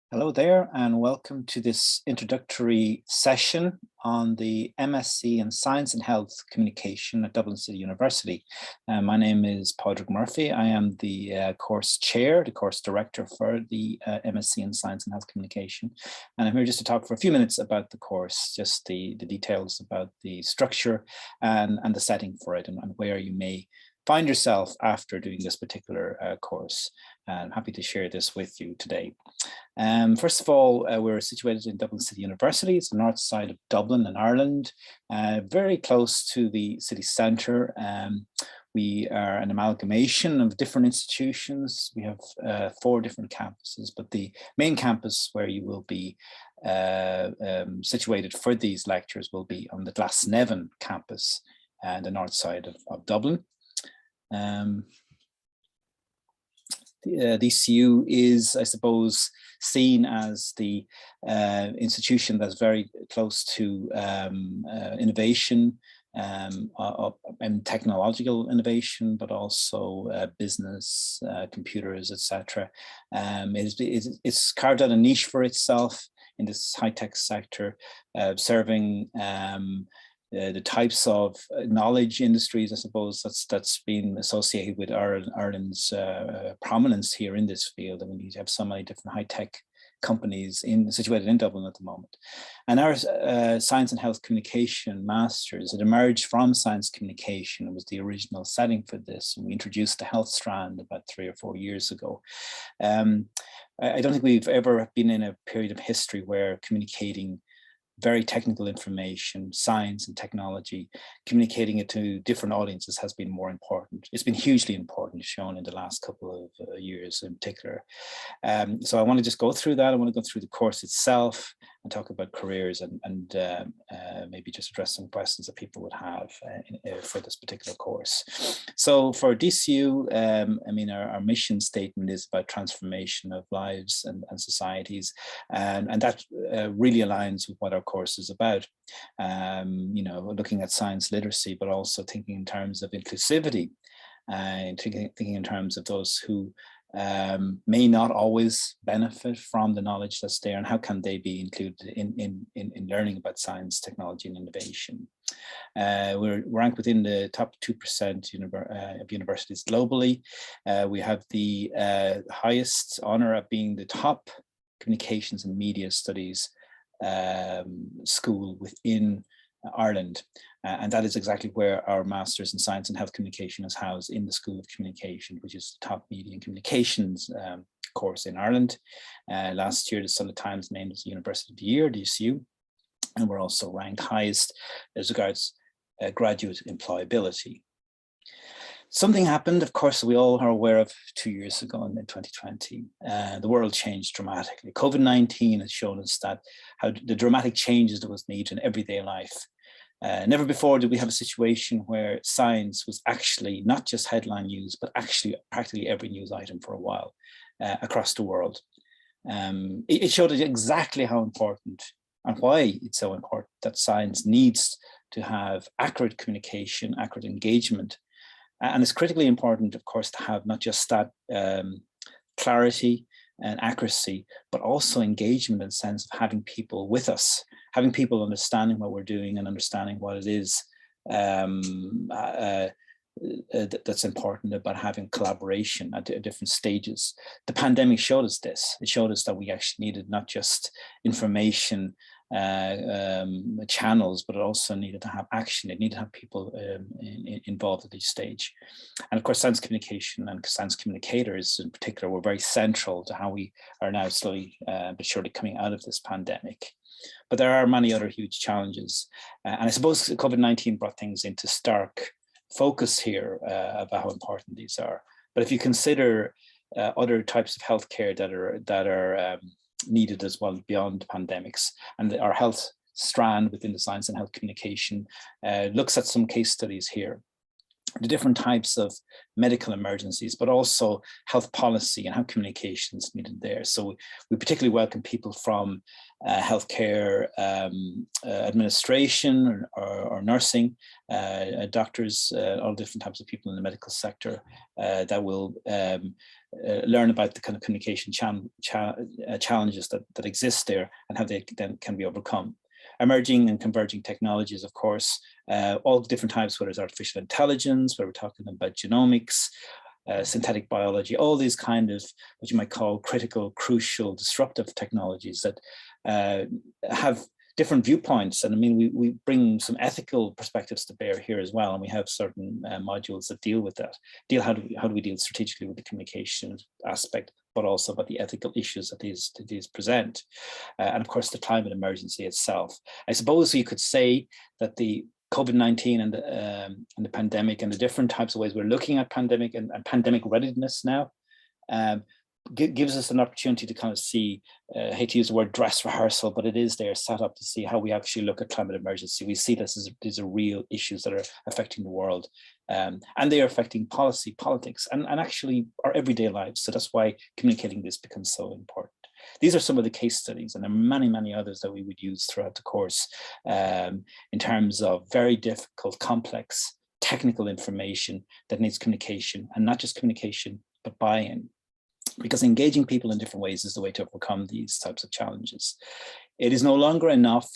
Hello there, and welcome to this introductory session on the MSc in Science and Health Communication at Dublin City University. My name is Padraig Murphy. I am the course chair, the course director for the MSc in Science and Health Communication. And I'm here just to talk for a few minutes about the course, just the details about the structure and the setting for it and where you may find yourself after doing this particular course. I'm happy to share this with you today. First of all, we're situated in Dublin City University. It's the north side of Dublin in Ireland, very close to the city centre. We are an amalgamation of different institutions. We have 4 different campuses, but the main campus where you will be situated for these lectures will be on the Glasnevin campus, the north side of Dublin. DCU is, I suppose, seen as the institution that's very close to innovation and technological innovation, but also business, computers, etc. It's carved out a niche for itself in this high-tech sector, serving the types of knowledge industries, I suppose, that's been associated with Ireland's prominence here in this field. I mean, you have so many different high-tech companies situated in Dublin at the moment. And our Science and Health Communication Masters, it emerged from Science Communication. It was the original setting for this. And we introduced the health strand about 3 or 4 years ago. I don't think we've ever been in a period of history where communicating very technical information, science and technology, communicating it to different audiences has been more important. It's been hugely important, shown in the last couple of years in particular. So I want to just go through that. I want to go through the course itself and talk about careers and maybe just address some questions that people would have for this particular course. So for DCU, I mean, our mission statement is about transformation of lives and societies, and that really aligns with what our course is about. You know, looking at science literacy, but also thinking in terms of inclusivity, and thinking in terms of those who may not always benefit from the knowledge that's there, and how can they be included in learning about science, technology, and innovation. We're ranked within the top 2% of universities globally. We have the highest honor of being the top communications and media studies school within Ireland, and that is exactly where our Masters in Science and Health Communication is housed, in the School of Communication, which is the top media and communications course in Ireland. Last year, the Sunday Times named us University of the Year, DCU, and we're also ranked highest as regards graduate employability. Something happened, of course, we all are aware of 2 years ago in 2020. The world changed dramatically. COVID-19 has shown us that how the dramatic changes that was needed in everyday life. Never before did we have a situation where science was actually not just headline news, but actually practically every news item for a while across the world. It showed us exactly how important and why it's so important that science needs to have accurate communication, accurate engagement. And it's critically important, of course, to have not just that clarity and accuracy, but also engagement in the sense of having people with us, having people understanding what we're doing and understanding what it is that's important about having collaboration at different stages. The pandemic showed us this. It showed us that we actually needed not just information channels, but it also needed to have action. It needed to have people involved at each stage. And of course, science communication and science communicators in particular were very central to how we are now slowly but surely coming out of this pandemic. But there are many other huge challenges. And I suppose COVID-19 brought things into stark focus here about how important these are. But if you consider other types of healthcare that are needed as well beyond pandemics, and our health strand within the Science and Health Communication looks at some case studies here, the different types of medical emergencies, but also health policy and how communication is needed there. So we particularly welcome people from healthcare administration or nursing, doctors, all different types of people in the medical sector that will learn about the kind of communication challenges that exist there and how they then can be overcome. Emerging and converging technologies, of course, all different types, whether it's artificial intelligence, whether we're talking about genomics, synthetic biology, all these kind of what you might call critical, crucial, disruptive technologies that have different viewpoints. And I mean, we bring some ethical perspectives to bear here as well. And we have certain modules that deal with that. How do we deal strategically with the communication aspect, but also about the ethical issues that these present. And of course, the climate emergency itself. I suppose you could say that the COVID-19 and the pandemic and the different types of ways we're looking at pandemic and pandemic readiness now gives us an opportunity to kind of see, I hate to use the word dress rehearsal, but it is there set up to see how we actually look at climate emergency. We see this as these are real issues that are affecting the world, and they are affecting policy, politics, and actually our everyday lives. So that's why communicating this becomes so important. These are some of the case studies, and there are many, many others that we would use throughout the course in terms of very difficult, complex, technical information that needs communication, and not just communication, but buy-in. Because engaging people in different ways is the way to overcome these types of challenges. It is no longer enough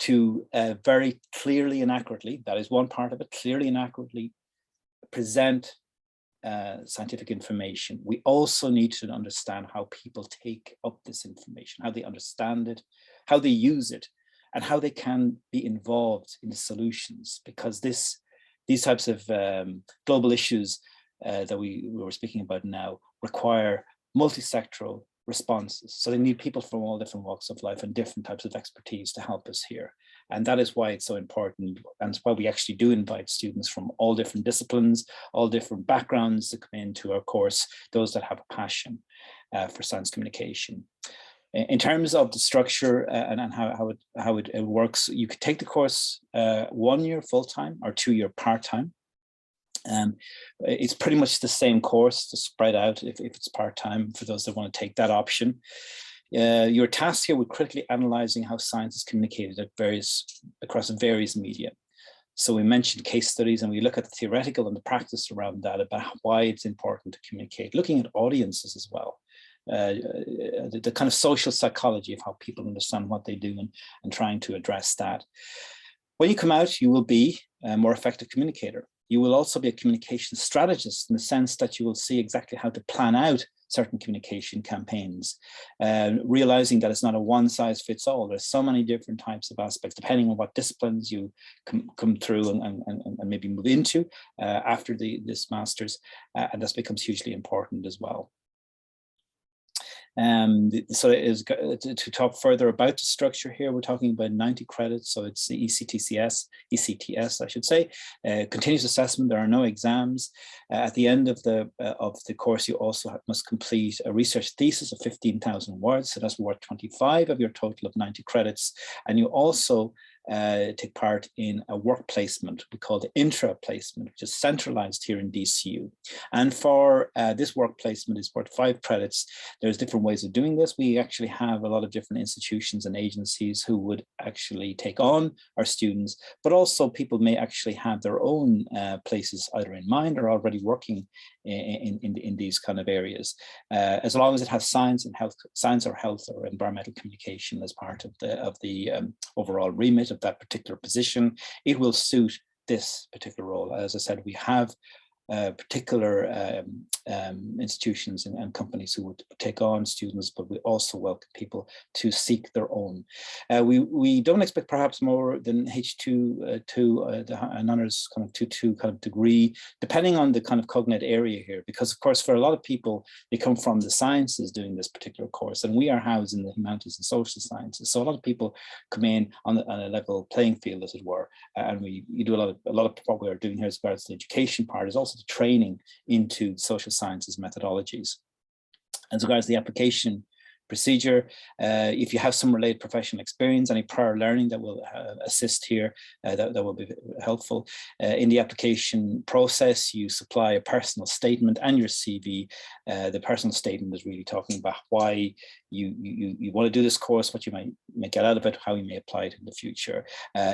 to very clearly and accurately, that is one part of it, clearly and accurately present scientific information. We also need to understand how people take up this information, how they understand it, how they use it, and how they can be involved in the solutions, because these types of global issues that we were speaking about now require multi-sectoral responses. So they need people from all different walks of life and different types of expertise to help us here. And that is why it's so important. And it's why we actually do invite students from all different disciplines, all different backgrounds to come into our course, those that have a passion for science communication. In terms of the structure and how it works, you could take the course 1 year full-time or 2 year part-time. It's pretty much the same course to spread out if it's part-time for those that want to take that option. Your task here with critically analyzing how science is communicated across various media. So we mentioned case studies, and we look at the theoretical and the practice around that, about why it's important to communicate, looking at audiences as well. The kind of social psychology of how people understand what they do and trying to address that. When you come out, you will be a more effective communicator. You will also be a communication strategist in the sense that you will see exactly how to plan out certain communication campaigns, realizing that it's not a one-size-fits-all. There's so many different types of aspects, depending on what disciplines you come through and maybe move into after this master's, and this becomes hugely important as well. So to talk further about the structure here, we're talking about 90 credits. So it's the ECTS, I should say, continuous assessment. There are no exams. At the end of the course, you also must complete a research thesis of 15,000 words. So that's worth 25 of your total of 90 credits. And you also take part in a work placement we call the intra placement, which is centralized here in DCU. And for this work placement is worth 5 credits. There's different ways of doing this. We actually have a lot of different institutions and agencies who would actually take on our students, but also people may actually have their own places either in mind or already working in these kind of areas, as long as it has science or health or environmental communication as part of the overall remit of that particular position. It will suit this particular role. As I said, we have particular institutions and companies who would take on students, but we also welcome people to seek their own. We don't expect perhaps more than H2 an honors kind of 2 kind of degree, depending on the kind of cognate area here, because of course for a lot of people they come from the sciences doing this particular course, and we are housed in the humanities and social sciences. So a lot of people come in on a level playing field, as it were, and we do a lot of what we are doing here as far as the education part is also the training into social sciences methodologies. And so, guys, the application procedure. If you have some related professional experience, any prior learning that will assist here, that will be helpful. In the application process, you supply a personal statement and your CV. The personal statement is really talking about why you want to do this course, what you might get out of it, how you may apply it in the future.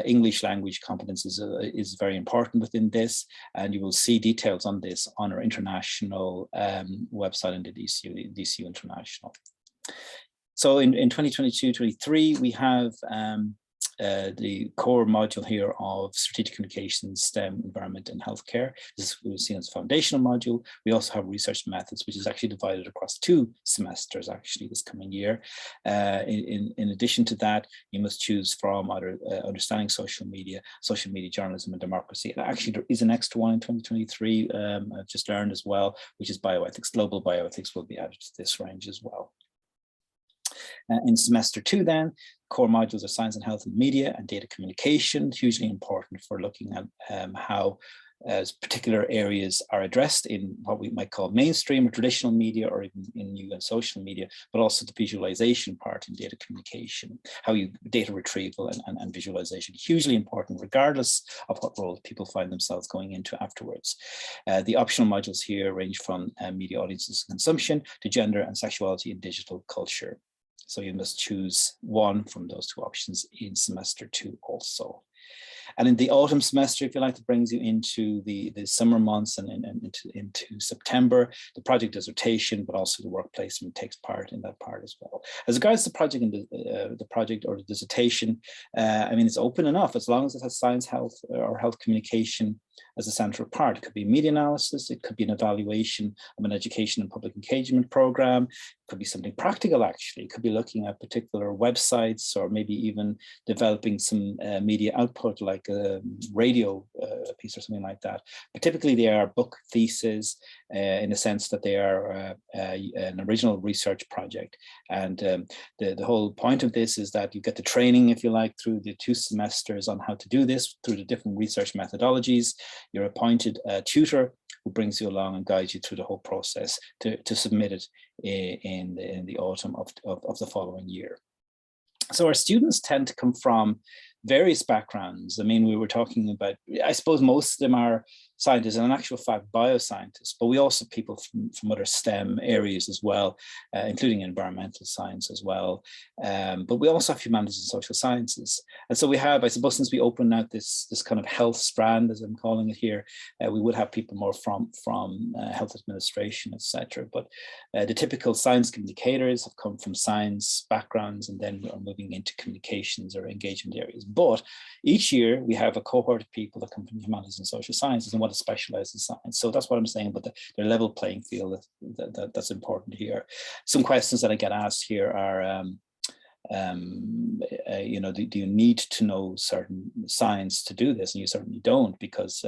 English language competence is very important within this, and you will see details on this on our international website in the DCU International. So in 2022-23, we have the core module here of strategic communications, STEM, environment, and healthcare. This is seen as a foundational module. We also have research methods, which is actually divided across 2 semesters actually this coming year. In addition to that, you must choose from either understanding social media journalism, and democracy. And actually, there is an extra one in 2023. I've just learned as well, which is bioethics. Global bioethics will be added to this range as well. In semester 2 then, core modules are science and health and media and data communication, hugely important for looking at how particular areas are addressed in what we might call mainstream or traditional media, or even in new and social media, but also the visualization part in data communication, how you data retrieval and visualization, hugely important regardless of what role people find themselves going into afterwards. The optional modules here range from media audiences and consumption to gender and sexuality in digital culture. So you must choose one from those 2 options in semester 2 also. And in the autumn semester, if you like, it brings you into the summer months and into September. The project dissertation, but also the work placement takes part in that part as well. As regards to the project and the project or the dissertation, I mean, it's open enough as long as it has science, health, or health communication as a central part. It could be media analysis, it could be an evaluation of an education and public engagement program, it could be something practical actually, it could be looking at particular websites, or maybe even developing some media output like a radio piece or something like that. But typically they are book theses in the sense that they are an original research project. And the whole point of this is that you get the training, if you like, through the 2 semesters on how to do this through the different research methodologies. You're appointed a tutor who brings you along and guides you through the whole process to submit it in the autumn of the following year. So our students tend to come from various backgrounds. I mean, we were talking about, I suppose most of them are scientists, and in actual fact, bioscientists, but we also have people from other STEM areas as well, including environmental science as well. But we also have humanities and social sciences. And so we have, I suppose, since we opened out this kind of health strand, as I'm calling it here, we would have people more from health administration, etc. But the typical science communicators have come from science backgrounds and then are moving into communications or engagement areas. But each year we have a cohort of people that come from humanities and social sciences and want to specialize in science. So that's what I'm saying about the level playing field that's important here. Some questions that I get asked here are, you know, do you need to know certain science to do this? And you certainly don't, because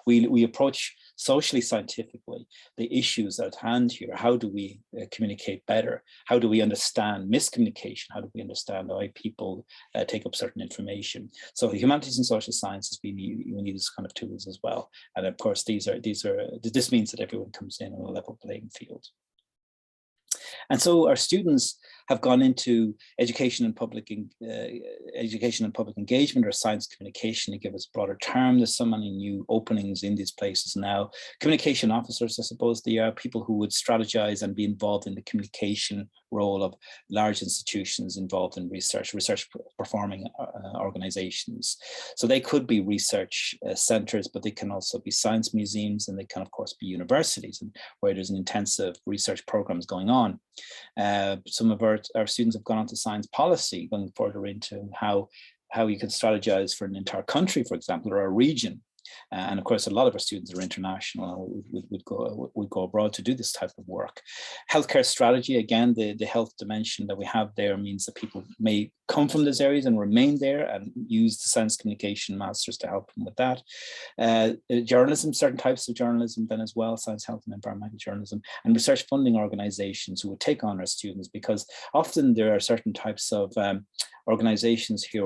we approach socially, scientifically, the issues at hand here. How do we communicate better? How do we understand miscommunication? How do we understand why people take up certain information? So the humanities and social sciences, we need this kind of tools as well. And of course, this means that everyone comes in on a level playing field. And so our students have gone into education and public engagement or science communication, to give us a broader term. There's so many new openings in these places now. Communication officers, I suppose, they are people who would strategize and be involved in the communication role of large institutions involved in research performing organizations. So they could be research centers, but they can also be science museums, and they can of course be universities, and where there's an intensive research programs going on. Some of our students have gone on to science policy, going further into how you can strategize for an entire country, for example, or a region. And of course, a lot of our students are international and would go abroad to do this type of work. Healthcare strategy, again, the health dimension that we have there means that people may come from those areas and remain there and use the science communication masters to help them with that. Journalism, certain types of journalism then as well, science, health and environmental journalism, and research funding organizations who would take on our students, because often there are certain types of organizations here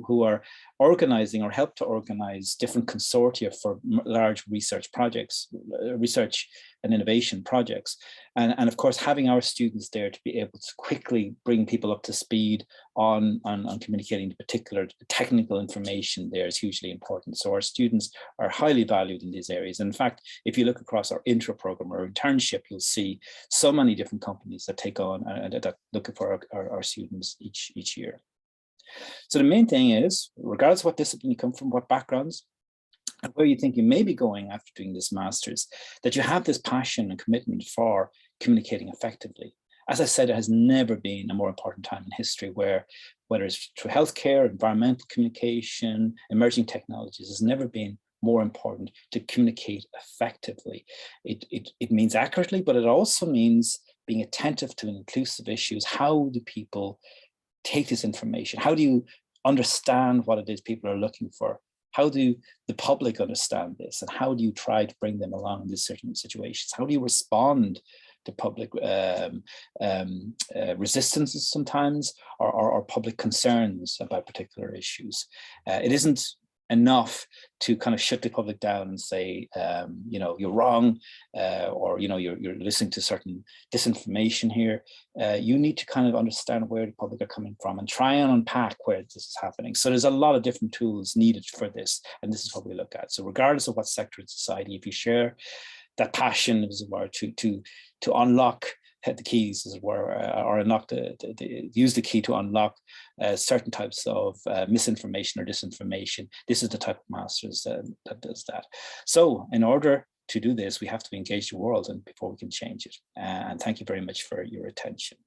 who are organizing or help to organize different consortia for large research projects, research and innovation projects. And of course, having our students there to be able to quickly bring people up to speed on communicating the particular technical information there is hugely important. So our students are highly valued in these areas. In fact, if you look across our intro program or internship, you'll see so many different companies that take on that look for our students each year. So the main thing is, regardless of what discipline you come from, what backgrounds, and where you think you may be going after doing this master's, that you have this passion and commitment for communicating effectively. As I said, it has never been a more important time in history where, whether it's through healthcare, environmental communication, emerging technologies, has never been more important to communicate effectively. It means accurately, but it also means being attentive to inclusive issues. How do people take this information? How do you understand what it is people are looking for? How do the public understand this? And how do you try to bring them along in these certain situations? How do you respond to public resistances sometimes, or public concerns about particular issues? It isn't enough to kind of shut the public down and say, you know, you're wrong, or, you know, you're listening to certain disinformation here. You need to kind of understand where the public are coming from and try and unpack where this is happening. So there's a lot of different tools needed for this, and this is what we look at. So regardless of what sector of society, if you share that passion, as it were, to unlock the keys, as it were, or unlock use the key to unlock certain types of misinformation or disinformation, this is the type of master's that does that. So in order to do this, we have to engage the world and before we can change it. And thank you very much for your attention.